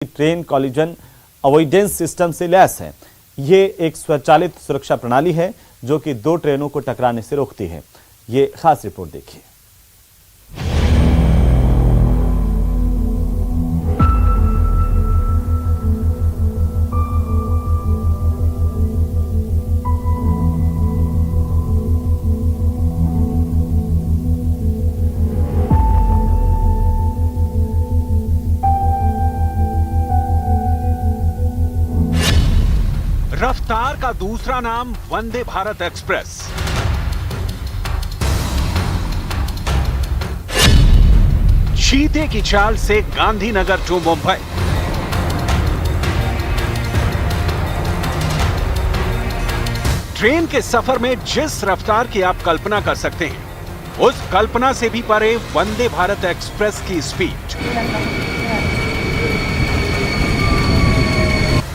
Train collision avoidance system से lace है। ये एक स्वचालित सुरक्षा प्रणाली है जो कि दो ट्रेनों को टकराने से रोकती है। ये खास रिपोर्ट देखिए। रफ्तार का दूसरा नाम वंदे भारत एक्सप्रेस। चीते की चाल से गांधीनगर टू मुंबई। ट्रेन के सफर में जिस रफ्तार की आप कल्पना कर सकते हैं, उस कल्पना से भी परे वंदे भारत एक्सप्रेस की स्पीड।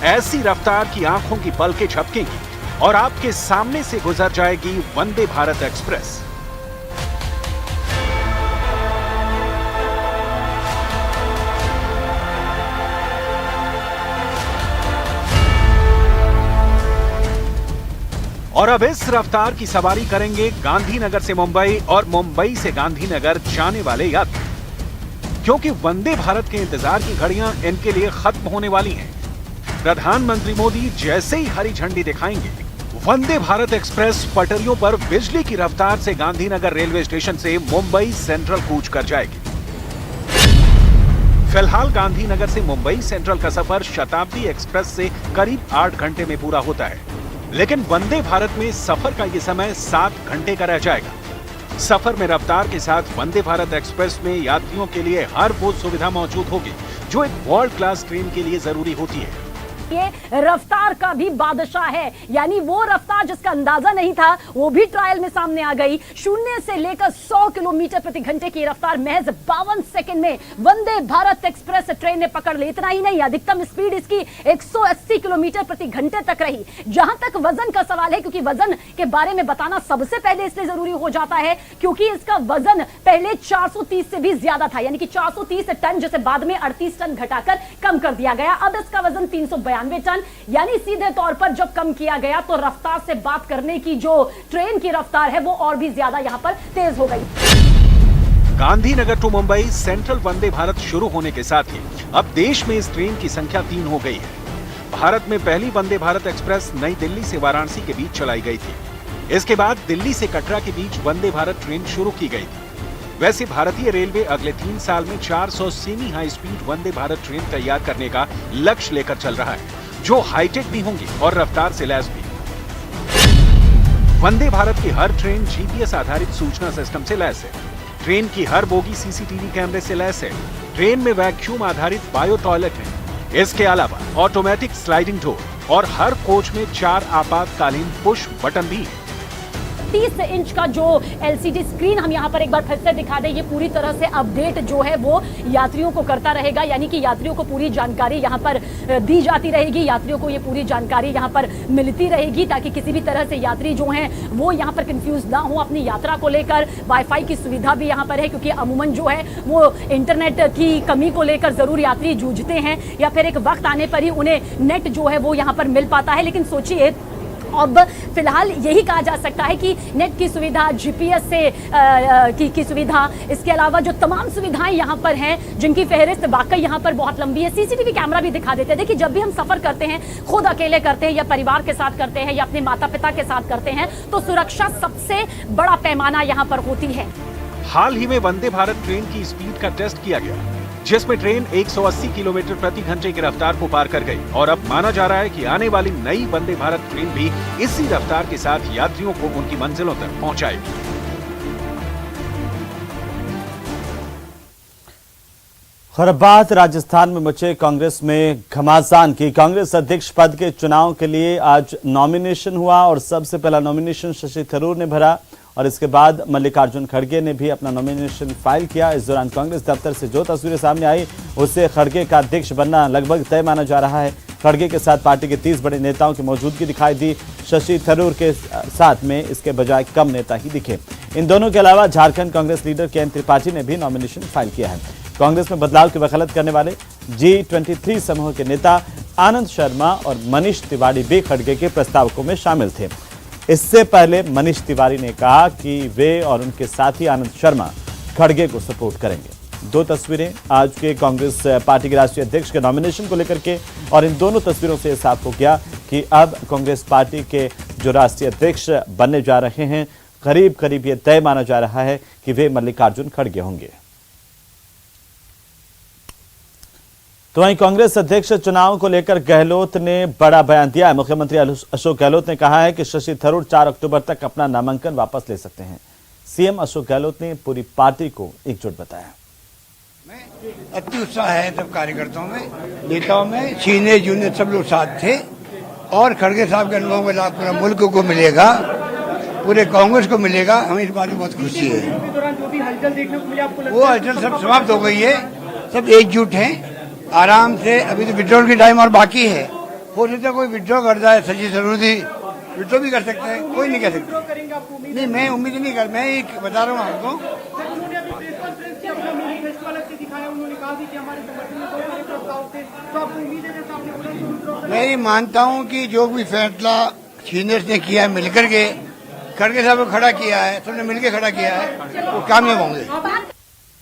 ऐसी रफ्तार की आंखों की पलकें झपकेंगी और आपके सामने से गुजर जाएगी वंदे भारत एक्सप्रेस। और अब इस रफ्तार की सवारी करेंगे गांधीनगर से मुंबई और मुंबई से गांधीनगर जाने वाले यात्री, क्योंकि वंदे भारत के इंतजार की घड़ियां इनके लिए खत्म होने वाली हैं। प्रधानमंत्री मोदी जैसे ही हरी झंडी दिखाएंगे, वंदे भारत एक्सप्रेस पटरियों पर बिजली की रफ्तार से गांधीनगर रेलवे स्टेशन से मुंबई सेंट्रल कूच कर जाएगी। फिलहाल गांधीनगर से मुंबई सेंट्रल का सफर शताब्दी एक्सप्रेस से करीब 8 घंटे में पूरा होता है, लेकिन वंदे भारत में सफर का यह समय 7 घंटे का रह जाएगा। सफर में रफ्तार के साथ वंदे भारत एक्सप्रेस में यात्रियों के लिए हर वो सुविधा मौजूद होगी जो एक वर्ल्ड क्लास ट्रेन के लिए जरूरी होती है। ये रफ्तार का भी बादशाह है, यानी वो रफ्तार जिसका अंदाजा नहीं था वो भी ट्रायल में सामने आ गई। 0 से लेकर 100 किलोमीटर प्रति घंटे की रफ्तार महज 52 सेकंड में वंदे भारत एक्सप्रेस ट्रेन ने पकड़ ली। इतना ही नहीं, अधिकतम स्पीड इसकी 180 किलोमीटर प्रति घंटे तक रही। जहां तक वजन का सवाल है, क्योंकि वजन के बारे में बताना सबसे पहले इसलिए जरूरी हो जाता है क्योंकि इसका वजन पहले 430 से भी ज्यादा था, यानी कि 430 टन, जिसे बाद में 38 टन घटाकर कम कर दिया गया। अब इसका वजन 392 टन, यानी सीधे तौर पर जब कम किया गया तो रफ्तार से बात करने की जो ट्रेन की रफ्तार है वो और भी ज्यादा यहां पर तेज हो गई। गांधीनगर टू मुंबई सेंट्रल वंदे भारत शुरू होने के साथ ही अब देश में इस ट्रेन की संख्या 3 हो गई है। भारत में पहली वंदे भारत एक्सप्रेस नई दिल्ली से वाराणसी के बीच चलाई गई थी। इसके बाद दिल्ली से कटरा के बीच वंदे भारत ट्रेन शुरू की गई थी। वैसे भारतीय रेलवे अगले 3 साल में 400 semi high speed Vande Bharat train तैयार करने का लक्ष्य लेकर चल रहा है, जो हाईटेक भी होंगी और रफ्तार से लैस भी। वंदे भारत की हर ट्रेन जीपीएस आधारित सूचना सिस्टम से लैस है। ट्रेन की हर बोगी सीसीटीवी कैमरे से लैस है। ट्रेन में वैक्यूम आधारित बायो टॉयलेट है। इसके अलावा ऑटोमेटिक स्लाइडिंग डोर और हर कोच में 4 आपातकालीन पुश बटन भी है। 30 इंच का जो एलसीडी स्क्रीन हम यहाँ पर एक बार फिर से दिखा दें, ये पूरी तरह से अपडेट जो है वो यात्रियों को करता रहेगा, यानी कि यात्रियों को पूरी जानकारी यहाँ पर दी जाती रहेगी। यात्रियों को ये पूरी जानकारी यहाँ पर मिलती रहेगी ताकि किसी भी तरह से यात्री जो हैं वो यहाँ पर कंफ्यूज ना हो अपनी यात्रा को लेकर। वाईफाई की सुविधा भी यहाँ पर है, क्योंकि अमूमन जो है वो इंटरनेट की कमी को लेकर जरूर यात्री जूझते हैं, या फिर एक वक्त आने पर ही उन्हें नेट जो है वो यहाँ पर मिल पाता है। लेकिन सोचिए, अब फिलहाल यही कहा जा सकता है कि नेट की सुविधा, जीपीएस से की सुविधा, इसके अलावा जो तमाम सुविधाएं यहाँ पर हैं जिनकी फहरिस्त वाकई यहाँ पर बहुत लंबी है। सीसीटीवी कैमरा भी दिखा देते हैं। देखिए, जब भी हम सफर करते हैं, खुद अकेले करते हैं या परिवार के साथ करते हैं या अपने माता पिता के साथ करते हैं, तो सुरक्षा सबसे बड़ा पैमाना यहाँ पर होती है। हाल ही में वंदे भारत ट्रेन की स्पीड का टेस्ट किया गया, जिसमें ट्रेन 180 किलोमीटर प्रति घंटे की रफ्तार को पार कर गई, और अब माना जा रहा है कि आने वाली नई वंदे भारत ट्रेन भी इसी रफ्तार के साथ यात्रियों को उनकी मंजिलों तक पहुंचाएगी। खैराबाद राजस्थान में मचे कांग्रेस में घमासान की। कांग्रेस अध्यक्ष पद के चुनाव के लिए आज नॉमिनेशन हुआ और सबसे पहला नॉमिनेशन शशि थरूर ने भरा और इसके बाद मल्लिकार्जुन खड़गे ने भी अपना नॉमिनेशन फाइल किया। इस दौरान कांग्रेस दफ्तर से जो तस्वीरें सामने आई उससे खड़गे का अध्यक्ष बनना लगभग तय माना जा रहा है। खड़गे के साथ पार्टी के 30 बड़े नेताओं की मौजूदगी दिखाई दी। शशि थरूर के साथ में इसके बजाय कम नेता ही दिखे। इन दोनों के अलावा झारखंड कांग्रेस लीडर के एन त्रिपाठी ने भी नॉमिनेशन फाइल किया है। कांग्रेस में बदलाव की वकालत करने वाले G23 समूह के नेता आनंद शर्मा और मनीष तिवारी भी खड़गे के प्रस्तावकों में शामिल थे। इससे पहले मनीष तिवारी ने कहा कि वे और उनके साथी आनंद शर्मा खड़गे को सपोर्ट करेंगे। दो तस्वीरें आज के कांग्रेस पार्टी के राष्ट्रीय अध्यक्ष के नॉमिनेशन को लेकर के, और इन दोनों तस्वीरों से साफ हो गया कि अब कांग्रेस पार्टी के जो राष्ट्रीय अध्यक्ष बनने जा रहे हैं, करीब करीब ये तय माना जा रहा है कि वे मल्लिकार्जुन खड़गे होंगे। तो वहीं कांग्रेस अध्यक्ष चुनाव को लेकर गहलोत ने बड़ा बयान दिया है। मुख्यमंत्री अशोक गहलोत ने कहा है कि शशि थरूर 4 अक्टूबर तक अपना नामांकन वापस ले सकते हैं। सीएम अशोक गहलोत ने पूरी पार्टी को एकजुट बताया। अति उत्साह है सब कार्यकर्ताओं में, नेताओं में, सीनियर जूनियर सब लोग साथ थे और खड़गे साहब के अनुभव का लाभ पूरा मुल्क को मिलेगा, पूरे कांग्रेस को मिलेगा। हमें इस बात में बहुत खुशी है। वो हलचल सब समाप्त हो गई है, सब एकजुट हैं आराम से। अभी तो विड्रॉल की टाइम और बाकी है, हो सकता है कोई विड्रॉ कर जाए, शशि थरूर जी विड्रॉ भी कर सकते हैं, कोई नहीं कह सकता। नहीं, मैं उम्मीद नहीं कर, मैं एक बता रहा हूँ आपको। मैं ये मानता हूँ कि जो भी फैसला सीनियर्स ने किया है मिलकर के, खड़गे साहब को खड़ा किया है, सबने मिलकर खड़ा किया है, वो कामयाब होंगे।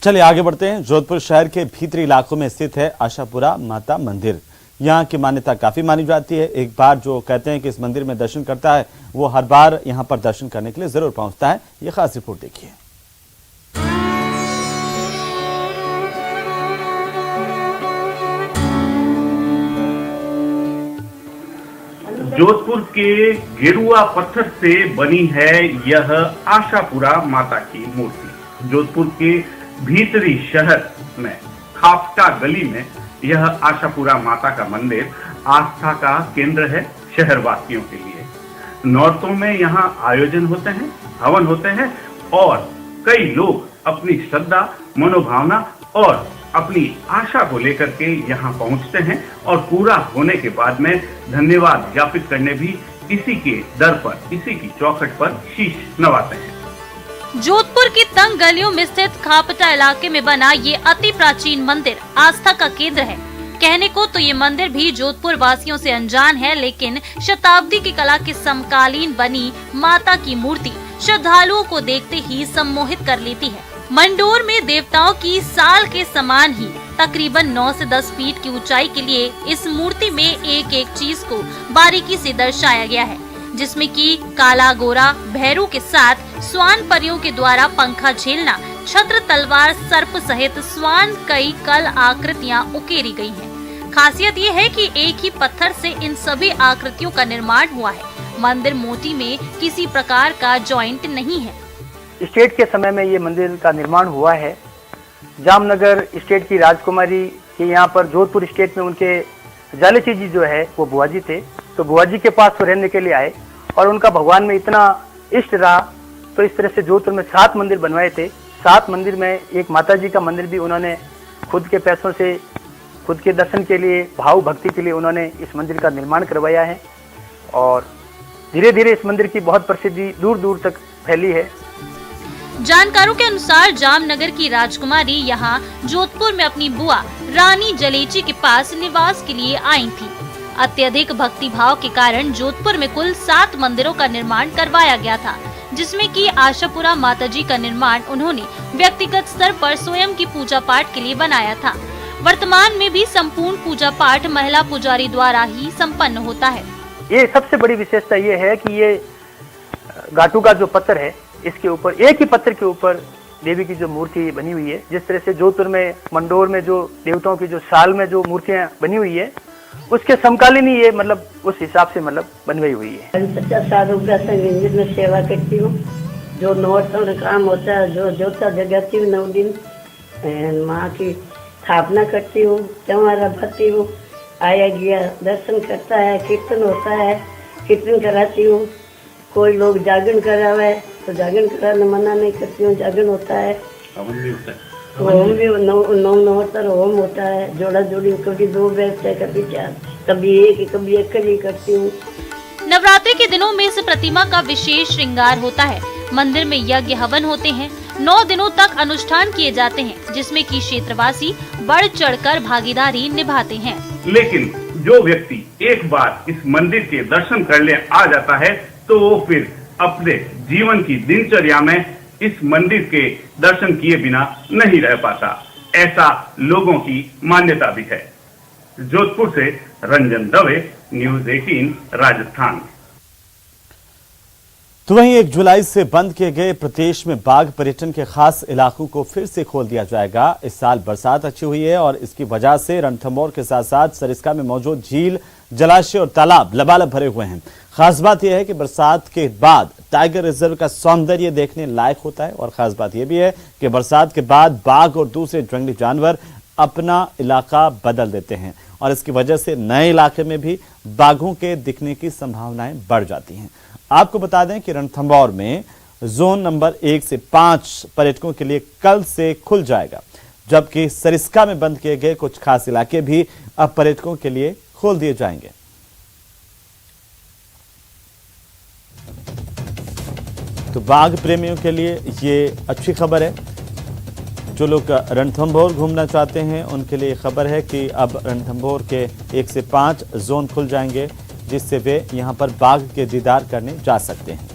चलिए आगे बढ़ते हैं। जोधपुर शहर के भीतरी इलाकों में स्थित है आशापुरा माता मंदिर। यहाँ की मान्यता काफी मानी जाती है। एक बार जो कहते हैं कि इस मंदिर में दर्शन करता है, वो हर बार यहाँ पर दर्शन करने के लिए जरूर पहुंचता है। ये खास रिपोर्ट देखिए। जोधपुर के गेरुआ पत्थर से बनी है यह आशापुरा माता की मूर्ति। जोधपुर के भीतरी शहर में खापटा गली में यह आशापुरा माता का मंदिर आस्था का केंद्र है शहरवासियों के लिए। नौरतों में यहाँ आयोजन होते हैं, हवन होते हैं और कई लोग अपनी श्रद्धा, मनोभावना और अपनी आशा को लेकर के यहाँ पहुँचते हैं और पूरा होने के बाद में धन्यवाद ज्ञापित करने भी इसी के दर पर, इसी की चौखट पर शीश नवाते हैं। जोधपुर की तंग गलियों में स्थित खापटा इलाके में बना ये अति प्राचीन मंदिर आस्था का केंद्र है। कहने को तो ये मंदिर भी जोधपुर वासियों से अनजान है, लेकिन शताब्दी की कला के समकालीन बनी माता की मूर्ति श्रद्धालुओं को देखते ही सम्मोहित कर लेती है। मंडोर में देवताओं की साल के समान ही तकरीबन 9 से 10 फीट की ऊंचाई के लिए इस मूर्ति में एक एक चीज को बारीकी से दर्शाया गया है, जिसमें कि काला गोरा भैरू के साथ स्वान परियों के द्वारा पंखा झेलना, छत्र, तलवार, सर्प सहित स्वान कई कल आकृतियां उकेरी गई हैं। खासियत ये है कि एक ही पत्थर से इन सभी आकृतियों का निर्माण हुआ है। मंदिर मोती में किसी प्रकार का जॉइंट नहीं है। स्टेट के समय में ये मंदिर का निर्माण हुआ है। जामनगर स्टेट की राजकुमारी के यहाँ पर जोधपुर स्टेट में उनके जालेची जी जो है वो बुआ जी थे, तो बुआ जी के पास वो रहने के लिए आए और उनका भगवान में इतना इष्ट रहा, तो इस तरह से जोधपुर में 7 मंदिर बनवाए थे। 7 मंदिर में एक माता जी का मंदिर भी उन्होंने खुद के पैसों से, खुद के दर्शन के लिए, भाव भक्ति के लिए उन्होंने इस मंदिर का निर्माण करवाया है और धीरे धीरे इस मंदिर की बहुत प्रसिद्धि दूर दूर तक फैली है। जानकारों के अनुसार जामनगर की राजकुमारी यहाँ जोधपुर में अपनी बुआ रानी जलेची के पास निवास के लिए आई थी। अत्यधिक भक्ति भाव के कारण जोधपुर में कुल 7 मंदिरों का निर्माण करवाया गया था, जिसमें कि आशापुरा माताजी का निर्माण उन्होंने व्यक्तिगत स्तर पर स्वयं की पूजा पाठ के लिए बनाया था। वर्तमान में भी संपूर्ण पूजा पाठ महिला पुजारी द्वारा ही संपन्न होता है। ये सबसे बड़ी विशेषता ये है कि ये घाटू का जो पत्थर है, इसके ऊपर एक ही पत्थर के ऊपर देवी की जो मूर्ति बनी हुई है। जिस तरह से जोधपुर में मंडोर में जो देवताओं की जो साल में जो मूर्तियां बनी हुई है, उसके समकालीन ही ये मतलब उस हिसाब से मतलब बनवाई हुई है। 50 साल मंदिर में सेवा करती हूँ। जो नौरतों काम होता है, जो जोता जगाती हूँ 9 दिन, माँ की स्थापना करती हूँ, त्योहार भरती हूँ, आया गया दर्शन करता है, कीर्तन होता है, कीर्तन कराती हूँ। कोई लोग जागरण करावे तो जागरण कराने मना नहीं करती हूँ, जागरण होता है। होम भी 9 नवरात्र होम होता है, जोड़ा जोड़ी कभी 2 बैठते हैं, कभी 4, कभी एक ही करती हूँ। नवरात्रि के दिनों में इस प्रतिमा का विशेष श्रृंगार होता है। मंदिर में यज्ञ हवन होते हैं। 9 दिनों तक अनुष्ठान किए जाते हैं, जिसमें कि क्षेत्रवासी बढ़ चढ़कर भागीदारी निभाते हैं। लेकिन जो व्यक्ति एक बार इस मंदिर के दर्शन करने आ जाता है तो वो फिर अपने जीवन की दिनचर्या में इस मंदिर के दर्शन किए बिना नहीं रह पाता, ऐसा लोगों की मान्यता भी है। जोधपुर से रंजन दवे, न्यूज़ 18 राजस्थान। तो वहीं 1 जुलाई से बंद किए गए प्रदेश में बाघ पर्यटन के खास इलाकों को फिर से खोल दिया जाएगा। इस साल बरसात अच्छी हुई है और इसकी वजह से रणथंभौर के साथ साथ सरिस्का में मौजूद झील, जलाशय और तालाब लबालब भरे हुए हैं। खास बात यह है कि बरसात के बाद टाइगर रिजर्व का सौंदर्य देखने लायक होता है और खास बात यह भी है कि बरसात के बाद बाघ और दूसरे जंगली जानवर अपना इलाका बदल देते हैं और इसकी वजह से नए इलाके में भी बाघों के दिखने की संभावनाएं बढ़ जाती हैं। आपको बता दें कि रणथंभौर में जोन नंबर 1 से 5 पर्यटकों के लिए कल से खुल जाएगा, जबकि सरिस्का में बंद किए गए कुछ खास इलाके भी अब पर्यटकों के लिए खोल दिए जाएंगे। तो बाघ प्रेमियों के लिए ये अच्छी खबर है। जो लोग रणथंभौर घूमना चाहते हैं उनके लिए खबर है कि अब रणथंभौर के 1 से 5 जोन खुल जाएंगे, जिससे वे यहां पर बाघ के दीदार करने जा सकते हैं।